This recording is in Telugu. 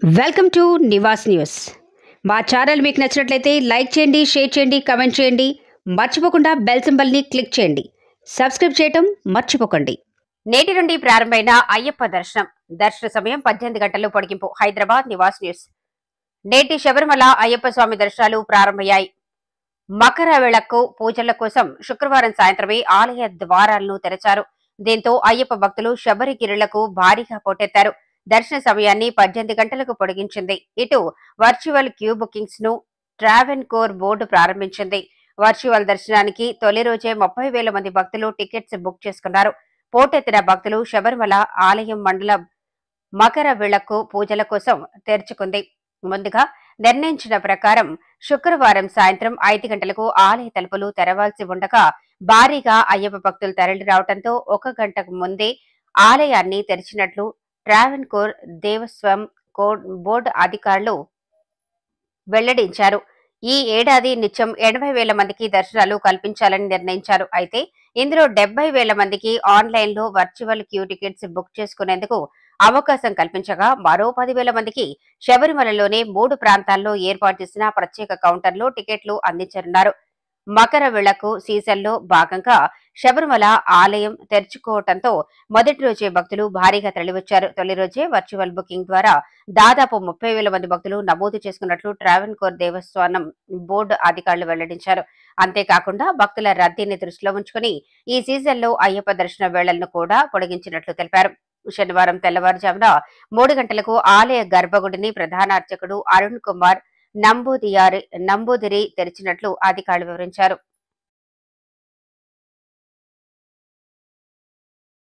Welcome to Nivas news. మా ఛానల్ మీకు నచ్చినట్లయితే లైక్ చేయండి, షేర్ చేయండి, కామెంట్ చేయండి. మర్చిపోకుండా బెల్ సింబల్ని క్లిక్ చేయండి. సబ్స్క్రైబ్ చేయటం మర్చిపోకండి. నేటి నుండి ప్రారంభమైన అయ్యప్ప దర్శన సమయం 18 గంటలు పొడిగింపు. హైదరాబాద్ నివాస్ న్యూస్. నేటి శబరిమల అయ్యప్ప స్వామి దర్శనాలు ప్రారంభమయ్యాయి. మకర వేళకు పూజల కోసం శుక్రవారం సాయంత్రమే ఆలయ ద్వారాలను తెరచారు. దీంతో అయ్యప్ప భక్తులు శబరిగిరులకు భారీగా పోటెత్తారు. దర్శన సమయాన్ని 18 గంటలకు పొడిగించింది. ఇటు వర్చువల్ క్యూ బుకింగ్స్ ను ట్రావెన్కోర్ బోర్డు ప్రారంభించింది. వర్చువల్ దర్శనానికి తొలి రోజే 30,000 మంది భక్తులు టికెట్స్ బుక్ చేసుకున్నారు. పోటెత్తిన భక్తులు శబరిమల ఆలయం మండలం మకర విళక్కు పూజల కోసం తెరుచుకుంది. ముందుగా నిర్ణయించిన ప్రకారం శుక్రవారం సాయంత్రం 5 గంటలకు ఆలయ తలుపులు తెరవాల్సి ఉండగా భారీగా అయ్యప్ప భక్తులు తరలి రావడంతో 1 గంటకు ముందే ఆలయాన్ని తెరిచినట్లు ట్రావెన్కోర్ దేవస్వం బోర్డు అధికారులు వెల్లడించారు. ఈ ఏడాది నిత్యం 80,000 మందికి దర్శనాలు కల్పించాలని నిర్ణయించారు. అయితే ఇందులో 70,000 మందికి ఆన్లైన్ లో వర్చువల్ క్యూ టికెట్స్ బుక్ చేసుకునేందుకు అవకాశం కల్పించగా మరో 10,000 మందికి శబరిమలలోనే 3 ప్రాంతాల్లో ఏర్పాటు చేసిన ప్రత్యేక కౌంటర్లో టికెట్లు అందించనున్నారు. మకర విళక్కు సీజన్లో భాగంగా శబరిమల ఆలయం తెరుచుకోవడంతో మొదటి రోజే భక్తులు భారీగా తరలివచ్చారు. తొలి రోజే వర్చువల్ బుకింగ్ ద్వారా దాదాపు 30,000 మంది భక్తులు నమోదు చేసుకున్నట్లు ట్రావెన్కోర్ దేవస్థానం బోర్డు అధికారులు వెల్లడించారు. అంతేకాకుండా భక్తుల రద్దీని దృష్టిలో ఉంచుకుని ఈ సీజన్లో అయ్యప్ప దర్శన వేళలను కూడా పొడిగించినట్లు తెలిపారు. శనివారం తెల్లవారుజామున 3 గంటలకు ఆలయ గర్భగుడిని ప్రధాన అర్చకుడు అరుణ్ కుమార్ నంబూదిరి తెరిచినట్లు అధికారులు వివరించారు.